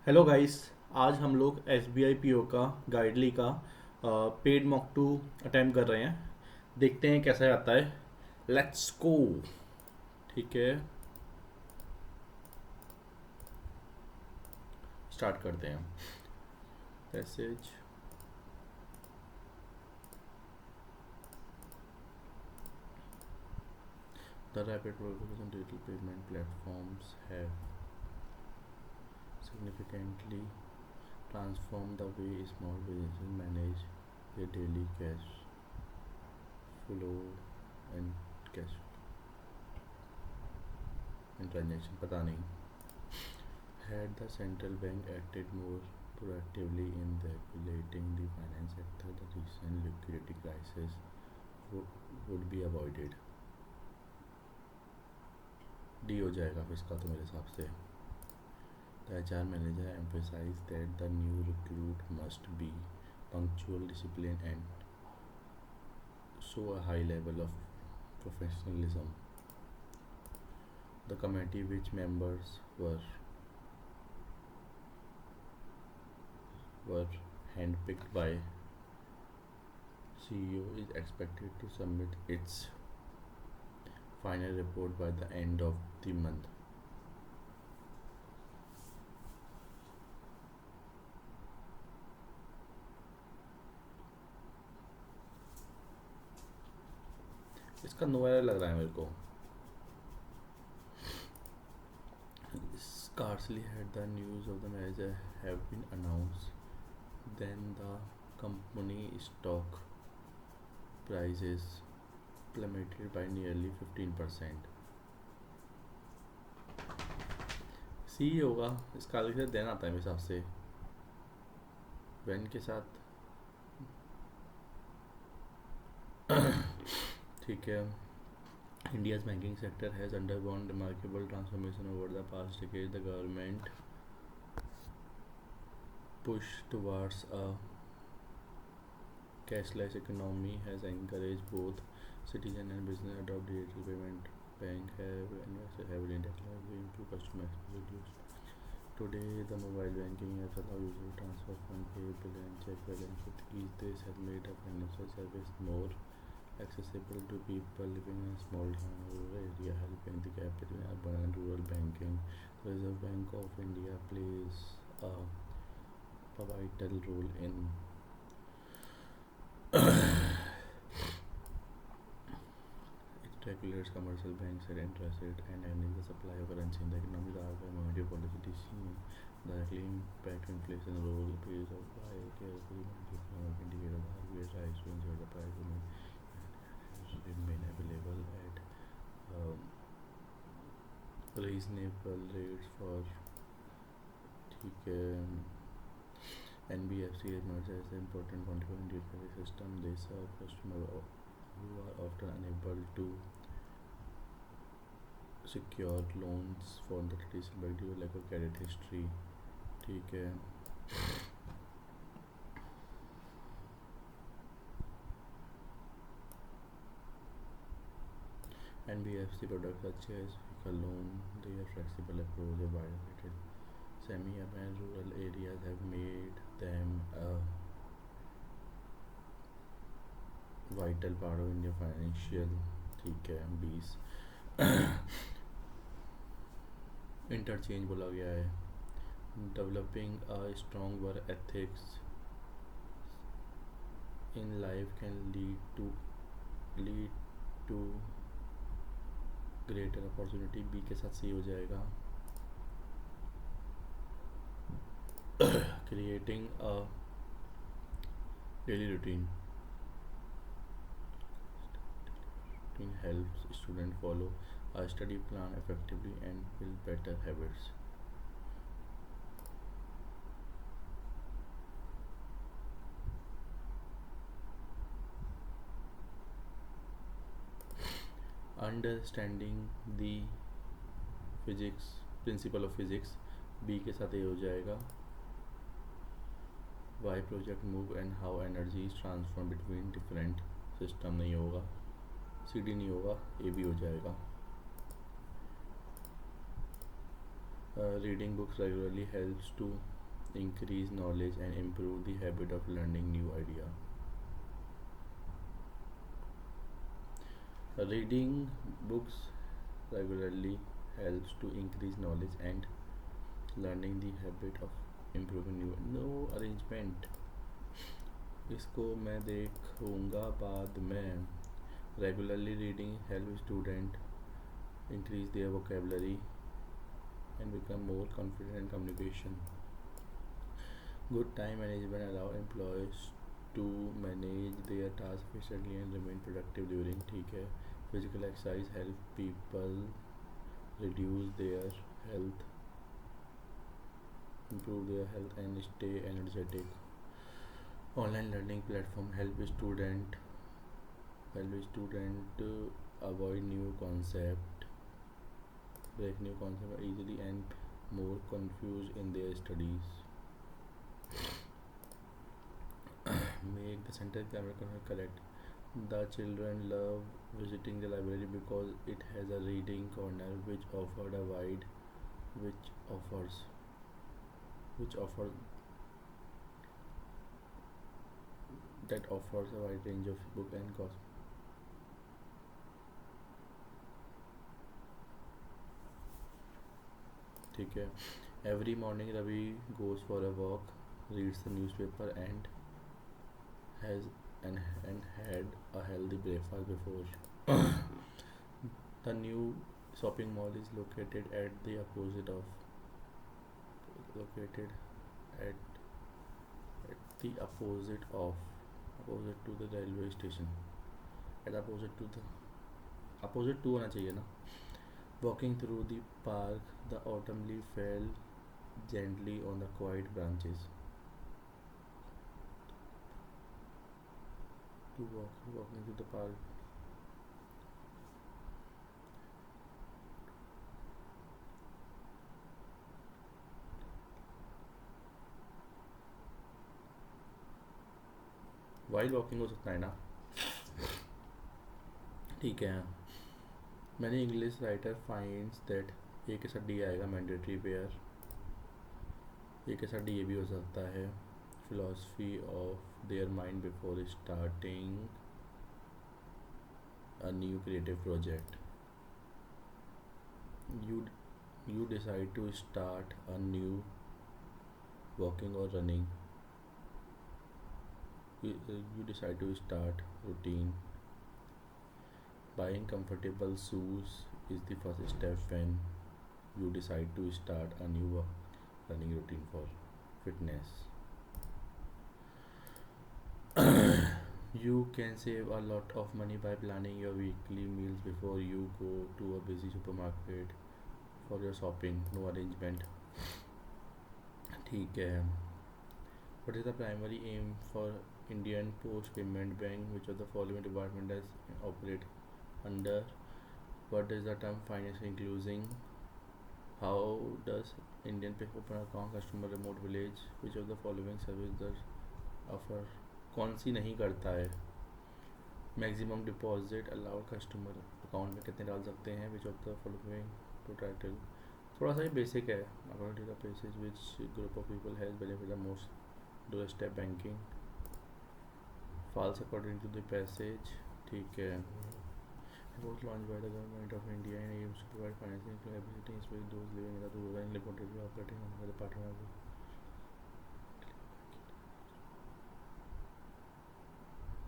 Hello guys. आज हम लोग S B I P O का गाइडली का पेड मॉक टू अटैम्प्ट कर रहे हैं। देखते हैं कैसा आता है। Let's go. ठीक है, स्टार्ट करते हैं। Passage the rapid progress in digital payment platforms have significantly transformed the way small businesses manage their daily cash flow and cash and transaction। पता नहीं। Had the central bank acted more proactively in regulating the finance sector, the recent liquidity crisis would be avoided। D हो जाएगा फिर इसका तो मेरे हिसाब से। The HR manager emphasized that the new recruit must be punctual, disciplined, and show a high level of professionalism। The committee, which members were handpicked by CEO, is expected to submit its final report by the end of the month। इसका novella लग रहा है मेरे को। Scarcely had the news of the merger have been announced, then the company stock prices plummeted by nearly 15%। सी होगा इसका अलग से देना आता है मेरे हिसाब से वैन के साथ। ठीक है। India's banking sector has undergone remarkable transformation over the past decade। The government push towards a cashless economy has encouraged both citizen and business adopt digital payment। Bank have invested heavily in technology improve customer experience। Today, the mobile banking apps allow users to transfer funds, pay bill, and check balance with ease। This has made a financial service more accessible to people living in a small town or rural area, helping the gap between urban and rural banking। The Reserve Bank of India plays a vital role in it regulates commercial banks at interest rate and handles the supply of currency in the economy। The RBI monetary policy decision directly impact inflation role plays of by carefully monitoring economic indicator। The RBI tries to ensure the price remain available at um, reasonable rates for। ठीक है। NBFC emerged as an important contributor in the system। They serve customers who are often unable to secure loans for the traditional bank due to lack of credit history। ठीक है। NBFC products such as vehicle loan, their flexible approach, a wide rated semi-urban rural areas have made them a vital part of India financial। ठीक है। 20 interchange बोला गया है। Developing a strong work ethics in life can lead to greater opportunity. B के साथ C हो जाएगा। Creating a daily routine helps students follow a study plan effectively and build better habits। Understanding the physics principle of physics B के साथ A हो जाएगा। Why project move and how energy is transform between different system नहीं होगा। C D नहीं होगा, ए भी हो जाएगा। Reading books regularly helps to increase knowledge and improve the habit of learning new idea. Reading books regularly helps to increase knowledge and learning the habit of improving new. No arrangement, इसको मैं देखूंगा बाद में. Regularly reading helps student increase their vocabulary and become more confident in communication. Good time management allow employees to manage their tasks efficiently and remain productive during. ठीक है. Physical exercise help people reduce their health, improve their health and stay energetic. Online learning platform help student avoid new concept, break new concept easily and more confused in their studies. Make the sentence grammar correct. The children love visiting the library because it has a reading corner which offered a wide which offers which offer that offers a wide range of book and cost. ठीक है. Every morning Ravi goes for a walk, reads the newspaper has and had a healthy breakfast before. The new shopping mall is located located at the opposite to the railway station. At opposite to होना चाहिए ना. Walking through the park, the autumn leaf fell gently on the quiet branches. Walking through the park. While walking हो सकता है ना. ठीक है. Many English writer finds that ए के साथ डी आएगा मैंडेटरी पेयर. ए के साथ डी ये भी हो सकता है. Philosophy of their mind before starting a new creative project. You decide to start a new walking or running. You decide to start routine. Buying comfortable shoes is the first step when you decide to start a new running routine for fitness. You can save a lot of money by planning your weekly meals before you go to a busy supermarket for your shopping. No arrangement. ठीक है. What is the primary aim for Indian Post Payment Bank? Which of the following department does operate under? What is the term finance including? How does Indian Pay open account customer remote village? Which of the following service does offer? कौन सी नहीं करता है? Maximum deposit allowed customer account में कितने डाल सकते हैं? Which of the following to title. थोड़ा सा ही बेसिक है. According to the passage which group of people has benefit the most do step banking. False according to the passage. ठीक है. was launched by the government of India and aims to provide financial capacity especially those living in the rural and remote operating under the partner of.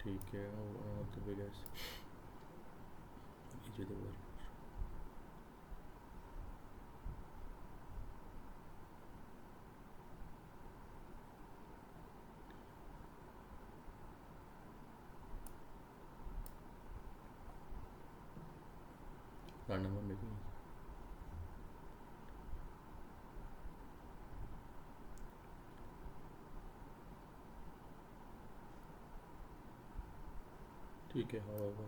ठीक है. one of the biggest each of the world. random one making. ठीक है. however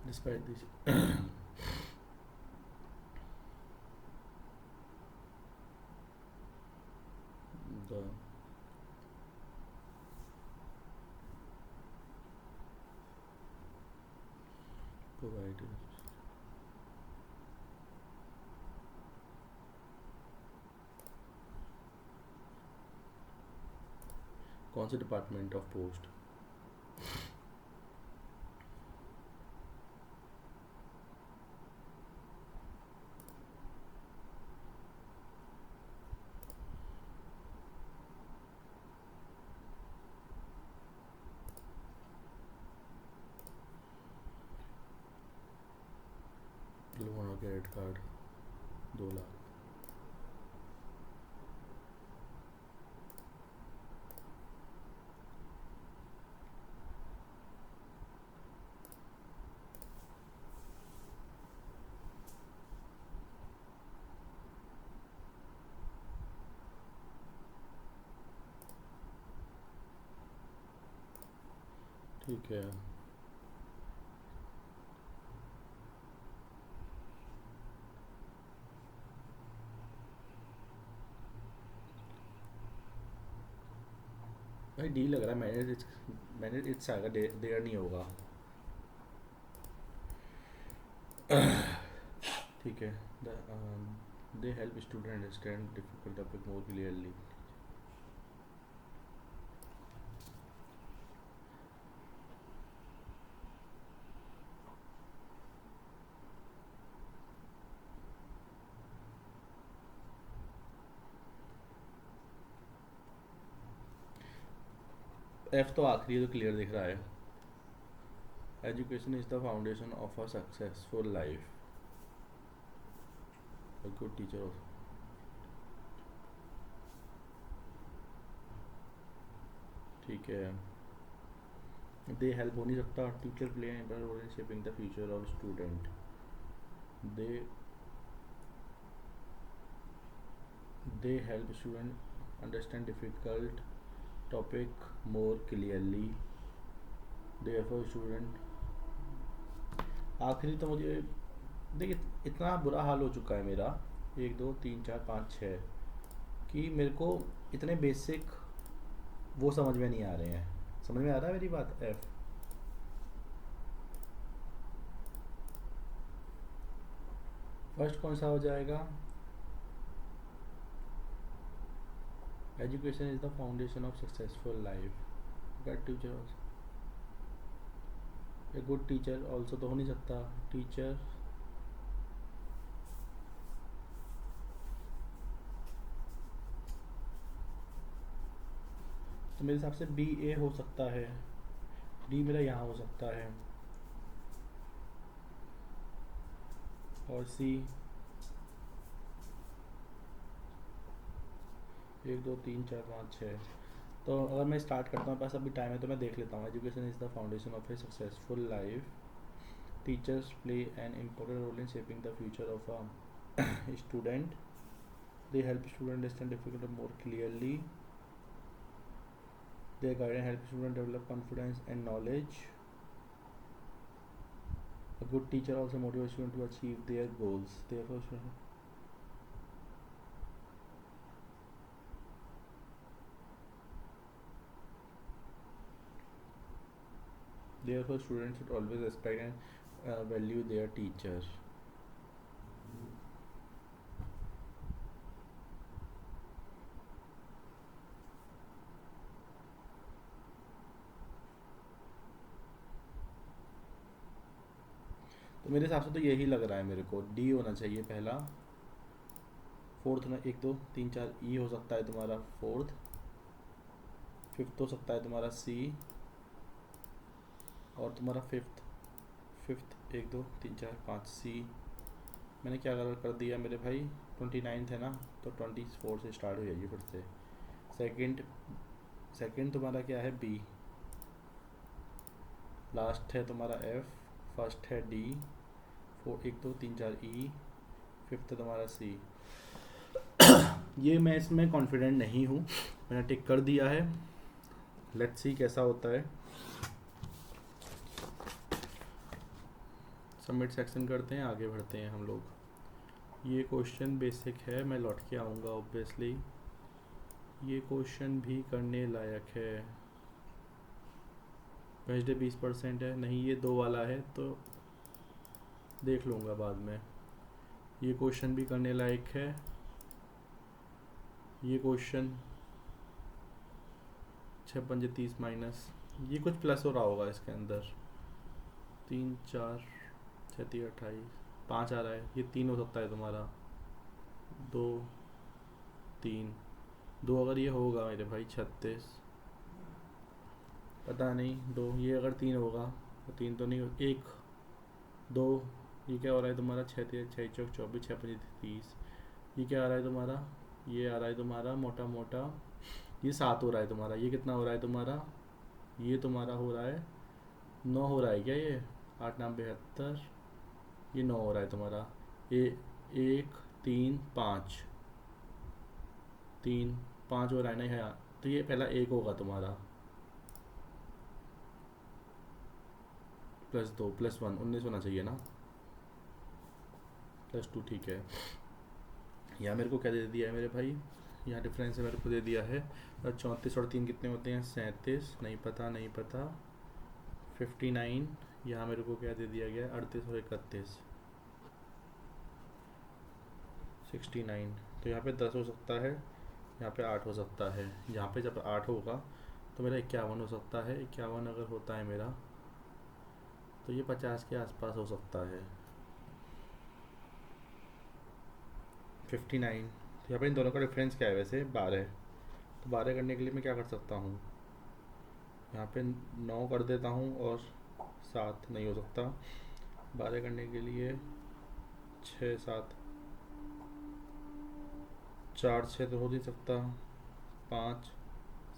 despite this the providers. कौन से department of post? Loan और credit card 2 lakh. ठीक है, भाई डी लग रहा है। मैंने इट्स आएगा, देयर नहीं होगा। ठीक है। They help student understand difficult topic more clearly. F तो आखिरी है, तो क्लियर दिख रहा है। Education is the foundation of a successful life. A good teacher. ठीक है। दे हेल्प हो नहीं सकता। Teacher play an important role in shaping the future of student. They they help student understand difficult topic more clearly. Therefore student. आखिरी तो मुझे देखिए, इतना बुरा हाल हो चुका है मेरा 1 2 3 4 5 6 कि मेरे को इतने बेसिक वो समझ में नहीं आ रहे हैं। समझ में आ रहा है मेरी बात? एफ फर्स्ट कौन सा हो जाएगा? Education is the foundation of successful life. Good teacher also. A good teacher also तो हो नहीं सकता। टीचर तो मेरे हिसाब से बी ए हो सकता है। डी मेरा यहाँ हो सकता है। और सी 1 2 3 4 5 6। तो अगर मैं स्टार्ट करता हूँ, पास अभी टाइम है तो मैं देख लेता हूँ। Education is the foundation of a successful life. Teachers play an important role in shaping the future of a student. They help student understand difficult more clearly. Their guidance helps students develop confidence and knowledge. A good teacher also motivates students to achieve their goals. Therefore, students should always respect and value their teacher. तो मेरे हिसाब से तो यही लग रहा है मेरे को। डी होना चाहिए पहला। फोर्थ ना 1 2 3 4 ई हो सकता है तुम्हारा फोर्थ। फिफ्थ हो सकता है तुम्हारा सी। और तुम्हारा फिफ्थ 1 2 3 4 5 सी। मैंने क्या कलर कर दिया मेरे भाई? 29 है ना, तो 24 से स्टार्ट हो जाएगी फिर से। सेकंड तुम्हारा क्या है? बी। लास्ट है तुम्हारा एफ। फर्स्ट है डी। 1 2 3 4 ई। फिफ्थ है तुम्हारा सी। ये मैं इसमें कॉन्फिडेंट नहीं हूँ, मैंने टिक कर दिया है। लेट्स सी कैसा होता है। सबमिट सेक्शन करते हैं, आगे बढ़ते हैं हम लोग। ये क्वेश्चन बेसिक है, मैं लौट के आऊँगा ऑब्वियसली। ये क्वेश्चन भी करने लायक है। वेंसडे 20% है, नहीं ये 2 वाला है तो देख लूँगा बाद में। ये क्वेश्चन भी करने लायक है। ये क्वेश्चन 6×5 = 30 माइनस, ये कुछ प्लस हो रहा होगा इसके अंदर। 3 4 6 3 28 5 आ रहा है, ये 3 हो सकता है तुम्हारा। 2 3 2 अगर ये होगा मेरे भाई 36, पता नहीं 2, ये अगर 3 होगा तो 3 तो नहीं, 1 2, ये क्या हो रहा है तुम्हारा 6 3 6 चौक 24 6×5 = 30। ये क्या आ रहा है तुम्हारा, ये आ रहा है तुम्हारा मोटा मोटा, ये 7 हो रहा है तुम्हारा। ये कितना हो रहा है तुम्हारा, ये तुम्हारा हो रहा है 9 हो रहा है क्या, ये 8 9 72, ये 9 हो रहा है तुम्हारा। ये 1 3 5 3 5 हो रहा है ना यहाँ, तो ये पहला 1 होगा तुम्हारा, +2 +1 19 होना चाहिए ना, +2 ठीक है। यहाँ मेरे को क्या दे दिया है मेरे भाई, यहाँ डिफरेंस मेरे को दे दिया है 34 और 3 कितने होते हैं 37, नहीं पता नहीं पता। 59, यहाँ मेरे को क्या दे दिया गया 38 और 31 69, तो यहाँ पे 10 हो सकता है, यहाँ पे 8 हो सकता है। यहाँ पे जब 8 होगा तो मेरा 51 हो सकता है। 51 अगर होता है मेरा तो ये 50 के आसपास हो सकता है। 59, तो यहाँ पे इन दोनों का डिफरेंस क्या है वैसे 12, तो 12 करने के लिए मैं क्या कर सकता हूँ, यहाँ पे 9 कर देता हूँ और 7 नहीं हो सकता। 12 करने के लिए 6 7 4 6 तो हो नहीं सकता, 5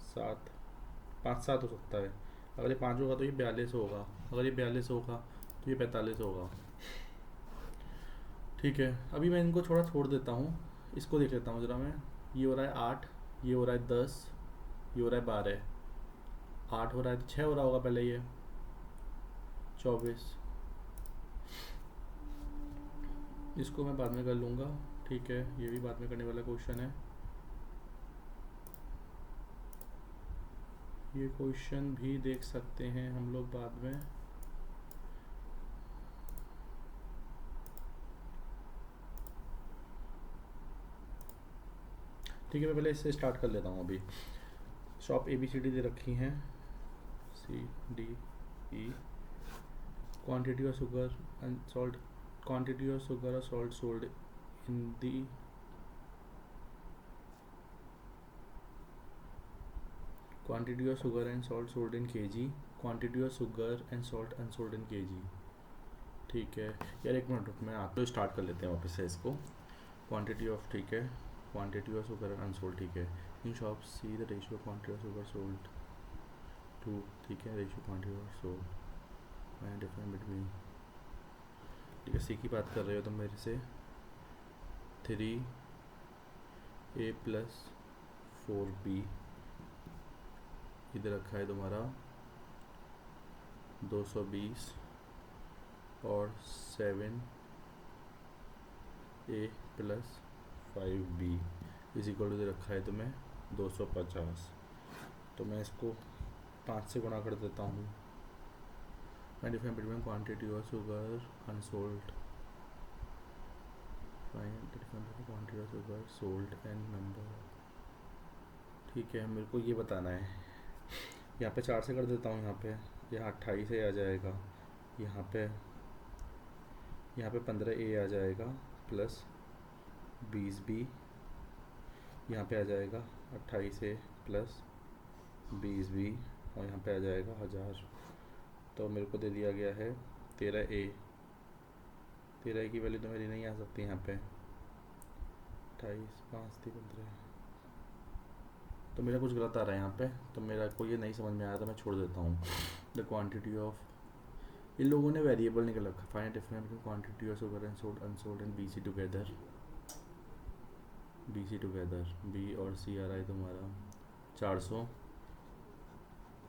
7 5 7 हो सकता है। अगर ये 5 होगा तो ये 42 होगा, अगर ये 42 होगा तो ये 45 होगा। ठीक है, अभी मैं इनको थोड़ा छोड़ देता हूँ, इसको देख लेता हूँ ज़रा मैं। ये हो रहा है 8, ये हो रहा है 10, ये हो रहा है 12, 8 हो रहा है तो 6 हो रहा होगा पहले, ये 24, इसको मैं बाद में कर लूँगा। ठीक है, ये भी बाद में करने वाला क्वेश्चन है। ये क्वेश्चन भी देख सकते हैं हम लोग बाद में। ठीक है, मैं पहले इससे स्टार्ट कर लेता हूँ। अभी शॉप ABCD दे रखी हैं, CDE, quantity of sugar and salt, quantity of sugar और salt sold in the quantity of sugar and salt sold in kg, quantity of sugar and salt unsold in kg। ठीक है यार, एक minute रुक, मैं आप तो स्टार्ट कर लेते हैं वापस से इसको। क्वांटिटी ऑफ, ठीक है, क्वांटिटी ऑफ शुगर अनसोल्ड, ठीक है। In shop C the ratio quantity of sugar sold to, ठीक है, ratio quantity of sold and difference between, ठीक है। सी की बात कर रहे हो तुम मेरे से, 3A + 4B इधर रखा है तुम्हारा 220 और 7A + 5B इक्वल टू रखा है तुम्हें 250। तो मैं इसको 5 से गुणा कर देता हूँ। मैं difference between quantity of sugar unsold, quantity of sugar sold and number, ठीक है। मेरे को ये बताना है, यहाँ पे 4 से कर देता हूँ, यहाँ 28 A आ जाएगा, यहाँ पे 15A आ जाएगा प्लस 20B, यहाँ पे आ जाएगा 28A प्लस 20B और यहाँ पे आ जाएगा 1000। तो मेरे को दे दिया गया है 13A। 13A की वैल्यू तो मेरी नहीं आ सकती यहाँ पे, 28 5 3 15, तो मेरा कुछ गलत आ रहा है यहाँ पे, तो मेरा को ये नहीं समझ में आया तो मैं छोड़ देता हूँ। द क्वांटिटी ऑफ, इन लोगों ने वेरिएबल निकल रखा, find difference between quantity of sugar and sold unsold and BC together. B और C आ रहा है तुम्हारा 400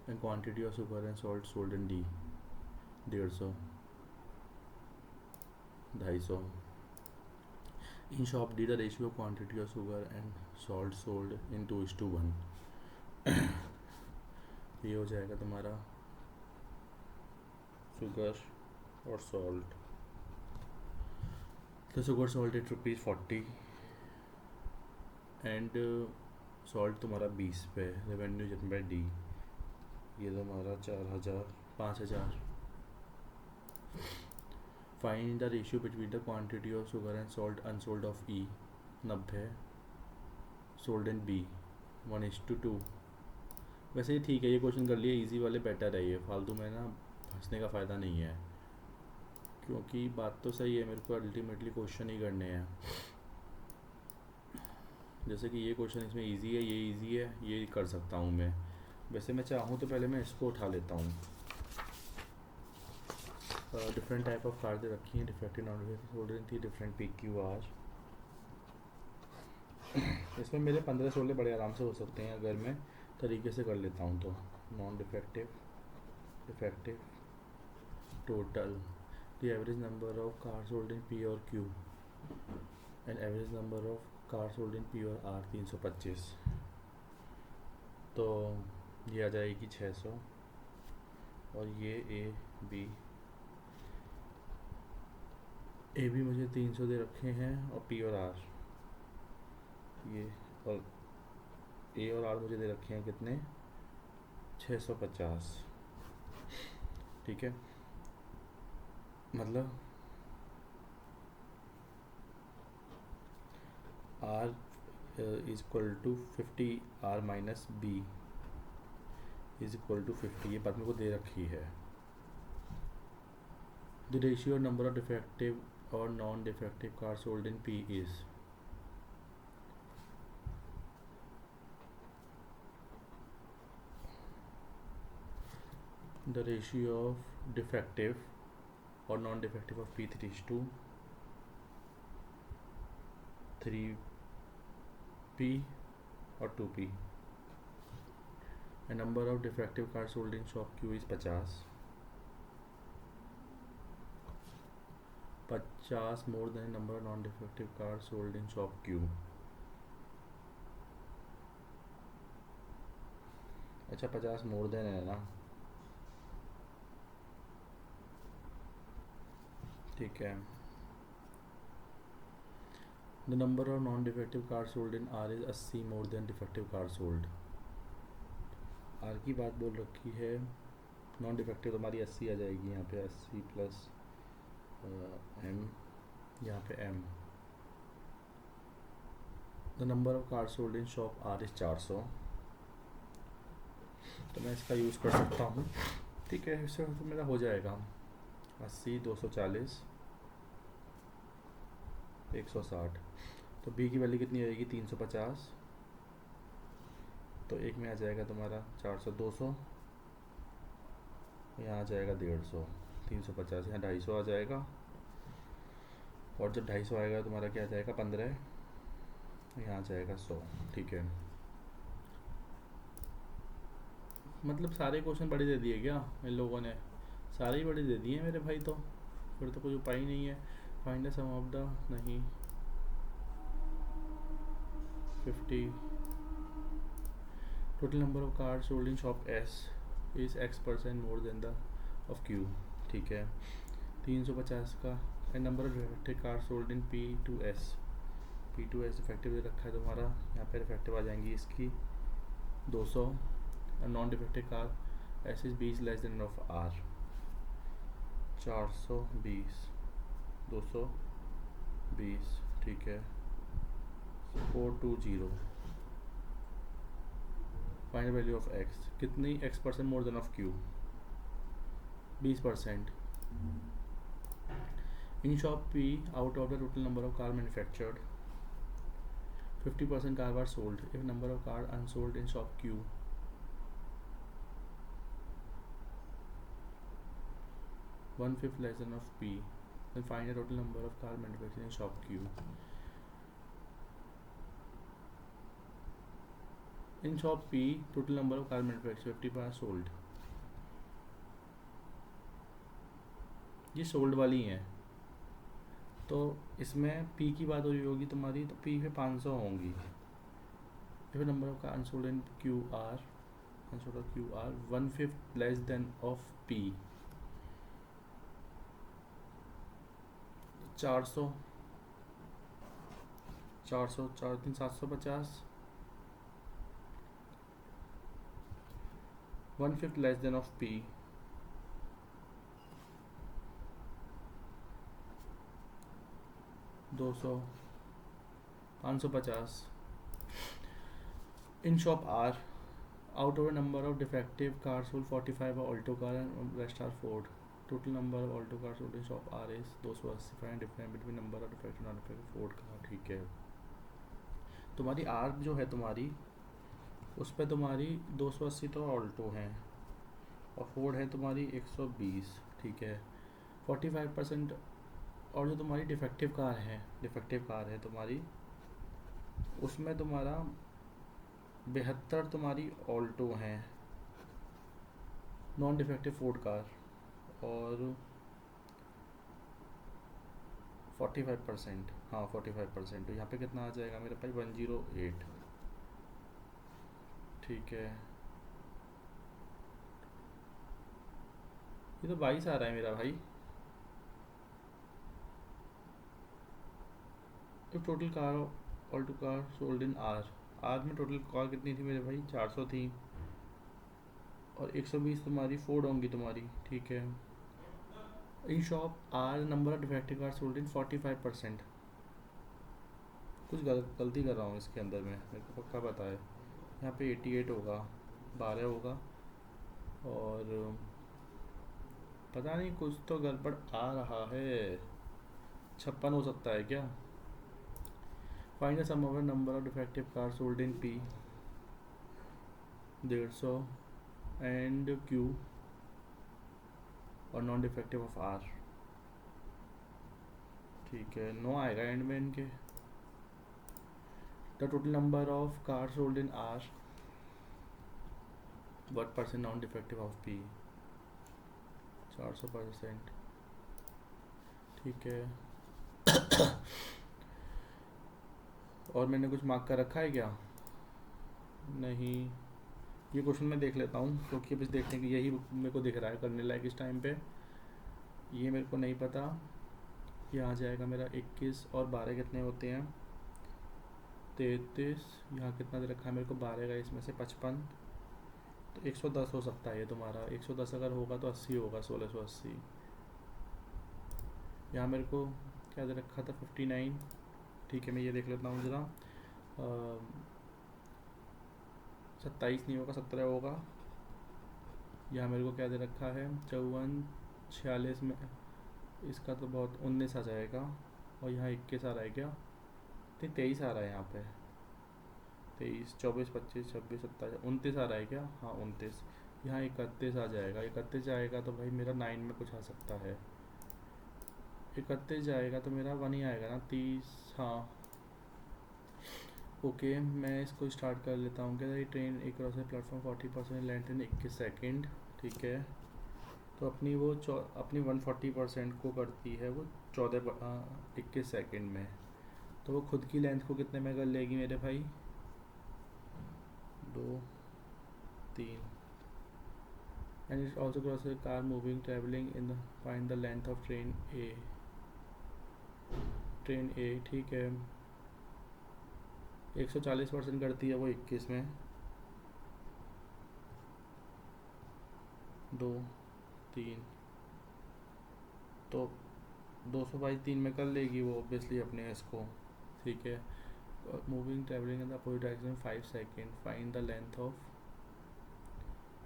and quantity of sugar and salt sold in D 150 250। In shop D the ratio of quantity of sugar and salt sold in 2:1। ये हो जाएगा तुम्हारा sugar और सॉल्ट। तो sugar salt at ₹40 and salt तुम्हारा 20 पे। रेवेन्यू जितना बाई डी, ये तुम्हारा 4,000 5,000। Find the ratio between the quantity of sugar and salt unsold of E 90, sold in B 1:2। वैसे ही ठीक है, ये क्वेश्चन कर लिए, इजी वाले बेटर है, ये फालतू में ना फंसने का फ़ायदा नहीं है, क्योंकि बात तो सही है, मेरे को अल्टीमेटली क्वेश्चन ही करने हैं। जैसे कि ये क्वेश्चन इसमें इजी है, ये इजी है, ये कर सकता हूँ मैं। वैसे मैं चाहूँ तो पहले मैं इसको उठा लेता हूँ। डिफरेंट टाइप ऑफ कार दे रखी हैं, डिफेक्टिव नॉन डिफेक्टिव थी, डिफरेंट PQR। इसमें मेरे 15-16 बड़े आराम से हो सकते हैं अगर मैं तरीके से कर लेता हूँ तो। Non defective, defective, total, the average number of car sold in P और Q and average number of car sold in P और R 325। तो ये आ जाएगी 600 और ये ए बी मुझे 300 दे रखे हैं और P और R ये, और ए और R मुझे दे रखे हैं कितने, 650। ठीक है, मतलब R is equal to 50, R minus B is equal to 50, ये बात मेरे को दे रखी है। The ratio number of defective और non defective car sold in P is, the ratio of defective और non defective of P 3:3P और 2P। And number of defective car sold in shop Q is 50 more than number of non defective car sold in shop Q। अच्छा, 50 more then है ना, ठीक है। The number of non defective car sold in R is 80 more than defective car sold. R की बात बोल रखी है, नॉन डिफेक्टिव हमारी 80 आ जाएगी यहाँ पे, 80 प्लस M, यहाँ पे M। The number of car sold in shop R is 400। तो मैं इसका यूज़ कर सकता हूँ, ठीक है, इससे तो मेरा हो जाएगा 80, 240, 160। तो B की वैल्यू कितनी आएगी, 350। तो एक में आ जाएगा तुम्हारा 400, 200, यहाँ आ जाएगा 150, 350, यहाँ 250 आ जाएगा। और जब 250 आएगा तुम्हारा क्या आ जाएगा, 15, यहाँ आ जाएगा 100। ठीक है, मतलब सारे क्वेश्चन बड़े दे दिए क्या इन लोगों ने, सारे ही बड़े दे दिए मेरे भाई, तो फिर तो कोई उपाय ही नहीं है। Find the sum of the, नहीं 50, total number of card sold in shop S is X% more than the of Q। ठीक है, 350 का। And number of defective card sold in P2S effective दे रखा है तुम्हारा, यहाँ पर इफेक्टिव आ जाएंगी इसकी 200। और non defective car S is 20 less than of R, 420, 220। ठीक है, 420। फाइनल वैल्यू ऑफ X कितनी, X% more than of Q, 20%। In shop P out of the total number of car manufactured 50% car are sold if number of car unsold in shop Q 1/5 less than of P, then find the total number of car manufactured in shop Q. In shop P, total number of car manufactured 50 car sold. ये sold वाली हैं, तो इसमें P की बात हो रही होगी तुम्हारी, तो पी पे 500 होंगी। फिर number of car unsold in Q R, unsold of Q R 1/5 less than of P. 400, 400 4 3 750, 1/5 less than of P. 200, 550 in shop R, out of a number of defective cars sold 45 are Alto car and rest are Ford. Total number of Alto cars sold in shop R is 280. Find difference between number of defective non defective Ford car। ठीक है, तुम्हारी R जो है तुम्हारी, उस पर तुम्हारी 280 तो ऑल्टो हैं और फोर्ड है तुम्हारी 120। ठीक है, 45%। और जो तुम्हारी डिफेक्टिव कार है तुम्हारी, उसमें तुम्हारा 72 तुम्हारी ऑल्टो हैं, नॉन डिफेक्टिव फोर्ड कार, और 45%, हाँ 45%। तो यहाँ पे कितना आ जाएगा मेरे पास 108। ठीक है, ये तो 22 आ रहा है मेरा भाई। तो total car Alto car sold in are में टोटल कार कितनी थी मेरे भाई? 400 थी, और 120 तुम्हारी फोर्ड होंगी तुम्हारी। ठीक है, in shop R number of defective car sold in 45%। कुछ गलती कर रहा हूँ इसके अंदर में, मेरे को पक्का पता है। यहाँ पे 88 होगा, 12 होगा, और पता नहीं कुछ तो गड़बड़ आ रहा है। 56 हो सकता है क्या? Find the sum of the number of defective car sold in P 150 and Q और नॉन डिफेक्टिव ऑफ आर। ठीक है, 9 आएगा एंड में इनके। The total number of car sold in R, what percent non defective of P? 400%। ठीक है, और मैंने कुछ मार्क कर रखा है क्या? नहीं, ये क्वेश्चन मैं देख लेता हूँ, क्योंकि अब इस देखने की यही मेरे को दिख रहा है करने लायक इस टाइम पे। ये मेरे को नहीं पता। ये आ जाएगा मेरा 21, और 12 कितने होते हैं? 33। यहाँ कितना दे रखा है मेरे को? 12 का इसमें से 55, तो 110 हो सकता है ये तुम्हारा। 110 अगर होगा तो 80 होगा, 1680। यहाँ मेरे को क्या दे रखा था? 59। ठीक है, मैं ये देख लेता हूँ ज़रा। 27 नहीं होगा, 17 होगा। यहाँ मेरे को क्या दे रखा है? 54, 46 में इसका तो बहुत 19 आ जाएगा, और यहाँ 21 आ रहा है क्या? नहीं, 23 आ रहा है यहाँ पे। 23, 24, 25, 26, 27, 29 आ रहा है क्या? हाँ 29। यहाँ 31 आ जाएगा। 31 जाएगा तो भाई मेरा 9 में कुछ आ सकता है। 31 जाएगा तो मेरा 1 ही आएगा ना, 30। हाँ ओके, मैं इसको स्टार्ट कर लेता हूँ। क्या ट्रेन एक cross platform 40% length in 21 second. ठीक है, तो अपनी वो अपनी 140% को करती है वो 21 सेकेंड में। तो वो खुद की लेंथ को कितने में कर लेगी मेरे भाई? 2, 3। And it also cross car moving travelling in find the length of train A. ठीक है, 140% करती है वो 21 में। 2, 3, तो 200/3 में कर लेगी वो ऑब्वियसली अपने इसको। ठीक है, moving travelling in the opposite direction 5 second. Find the length of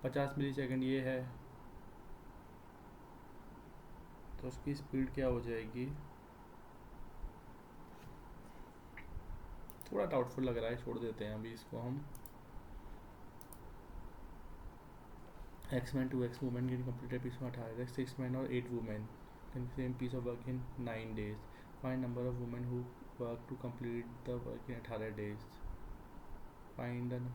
50 millisecond ये है, तो उसकी स्पीड क्या हो जाएगी? थोड़ा डाउटफुल लग रहा है, छोड़ देते हैं अभी इसको हम। X-Men 2X women can complete a piece of 18 6 men or 8 women can same piece of work in 9 days. Find number of women who work to complete the work in 18 days. Find an,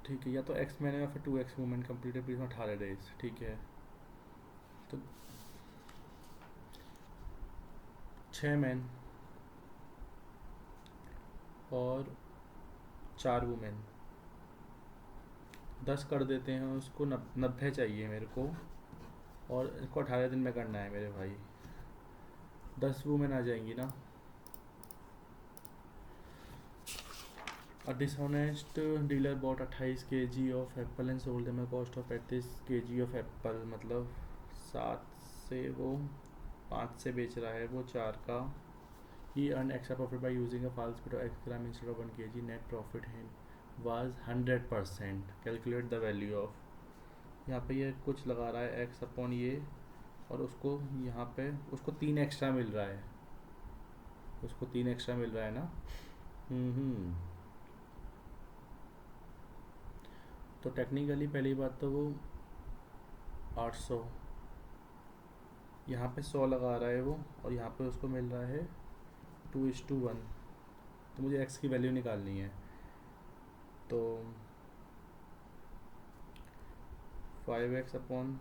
ठीक है, या तो X-Men या फिर 2X women complete a piece of 18 days। ठीक है, तो 6 man और 4 वुमेन, 10 कर देते हैं उसको। 90 चाहिए मेरे को, और इसको 18 दिन में करना है मेरे भाई। 10 वुमेन आ जाएंगी ना। A dishonest dealer bought 28 kg of apple and sold them at cost of 35 kg of apple। मतलब 7 से वो 5 से बेच रहा है वो 4 का। He earned extra profit by using a false bid of X gram instead of 1 kg। Net profit him was 100%। Calculate the value of। यहाँ पे ये कुछ लगा रहा है x अपॉन ये, और उसको यहाँ पे उसको 3 एक्स्ट्रा मिल रहा है, उसको 3 एक्स्ट्रा मिल रहा है ना। तो टेक्निकली पहली बात तो वो 800, यहाँ पे 100 लगा रहा है वो, और यहाँ पे उसको मिल रहा है 2:1। तो मुझे x की वैल्यू निकालनी है। तो 5x अपॉन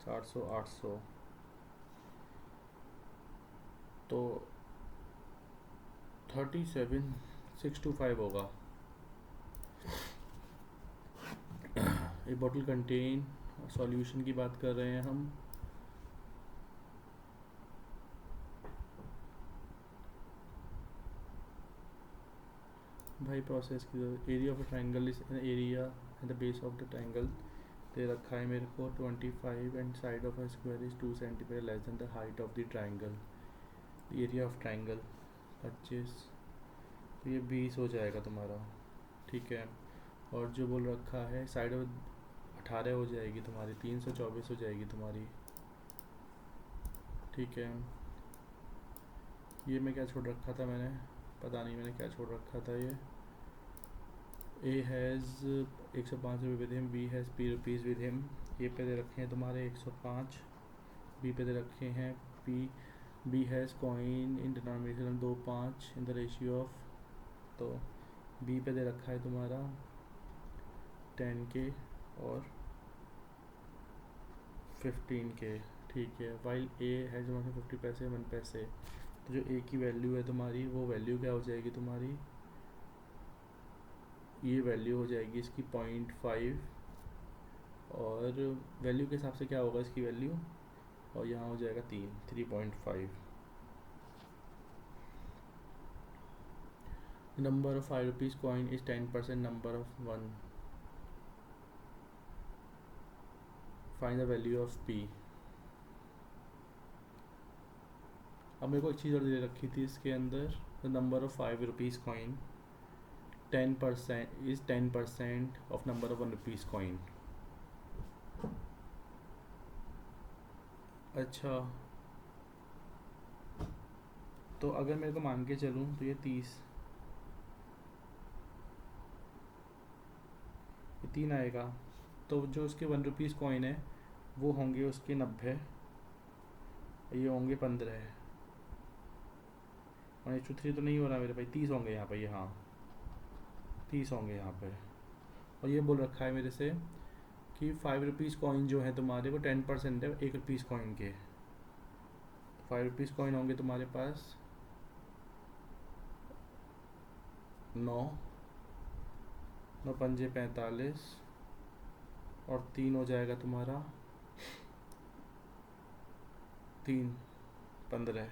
400 800, तो 37625 होगा। ये बॉटल कंटेन सॉल्यूशन की बात कर रहे हैं हम। भाई प्रोसेस की area of triangle is area at the base of the triangle दे रखा है मेरे को 25 and side of a square is 2 centimetre less than the height of the triangle. Area of triangle 25, तो ये 20 हो जाएगा तुम्हारा, ठीक है। और जो बोल रखा है साइड ऑफ 18 हो जाएगी तुम्हारी, 324 हो जाएगी तुम्हारी, ठीक है। ये मैं क्या छोड़ रखा था मैंने, पता नहीं मैंने क्या छोड़ रखा था। ये ए हैज़ 105 रुपये with him, B has ₹P with him. A पे दे रखे हैं तुम्हारे 105, बी पे दे रखे हैं B has coin in denomination 25 in the ratio of, तो बी पे दे रखा है तुम्हारा 10K और 15K, ठीक है। वाइल ए हैज़ 50 पैसे 1 पैसे, तो जो ए की वैल्यू है तुम्हारी वो वैल्यू क्या हो जाएगी तुम्हारी, ये वैल्यू हो जाएगी इसकी 0.5, और वैल्यू के हिसाब से क्या होगा इसकी वैल्यू, और यहाँ हो जाएगा 3.5। Number of ₹5 coin is 10% number of 1। Find the value of P। अब मेरे को एक चीज़ और दे रखी थी इसके अंदर, the number of ₹5 coin 10% is 10% of number of ₹1 coin. अच्छा, तो अगर मेरे को मान के चलूँ तो ये 30, ये 3 आएगा, तो जो उसके ₹1 कॉइन है वो होंगे उसके 90, ये होंगे 15, और 1/3 तो नहीं हो रहा मेरे भाई, 30 होंगे यहाँ पे, ये हाँ 30 होंगे यहाँ पे। और ये बोल रखा है मेरे से कि ₹5 कॉइन जो है तुम्हारे वो 10% है ₹1 कॉइन के। ₹5 कॉइन होंगे तुम्हारे पास 9 पंजे 45, और 3 हो जाएगा तुम्हारा 3 15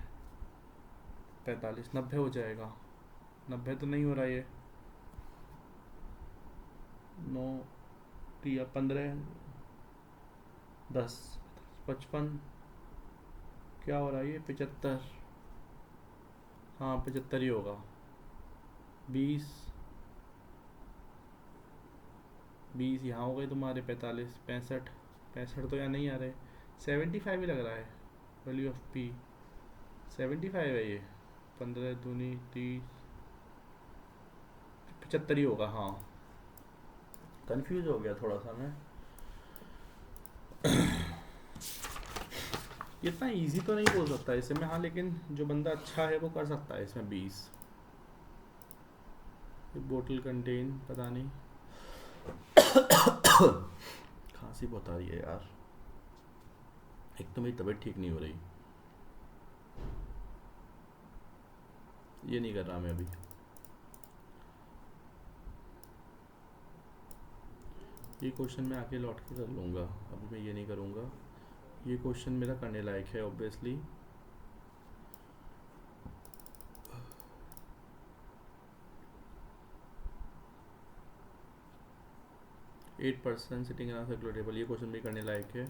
45, 90 हो जाएगा। 90 तो नहीं हो रहा ये, 9 या 15 10 55, क्या हो रहा है ये 75, हाँ 75 ही होगा। 20 यहाँ हो गए तुम्हारे 45 65 तो यहाँ नहीं आ रहे, 75 ही लग रहा है वैल्यू ऑफ P, 75 है ये। 15 दूनी 30, 75 ही होगा, हाँ कंफ्यूज हो गया थोड़ा सा मैं। इतना इजी तो नहीं बोल सकता इसे मैं, हाँ लेकिन जो बंदा अच्छा है वो कर सकता है इसमें 20। बोतल कंटेन पता नहीं खांसी बहुत आ रही है यार, एक तो मेरी तबीयत ठीक नहीं हो रही। ये नहीं कर रहा मैं अभी। ये क्वेश्चन मैं आके लौट के कर लूँगा, अभी मैं ये नहीं करूँगा। ये क्वेश्चन मेरा करने लायक है obviously. 8% sitting around circular table, ये क्वेश्चन भी करने लायक है।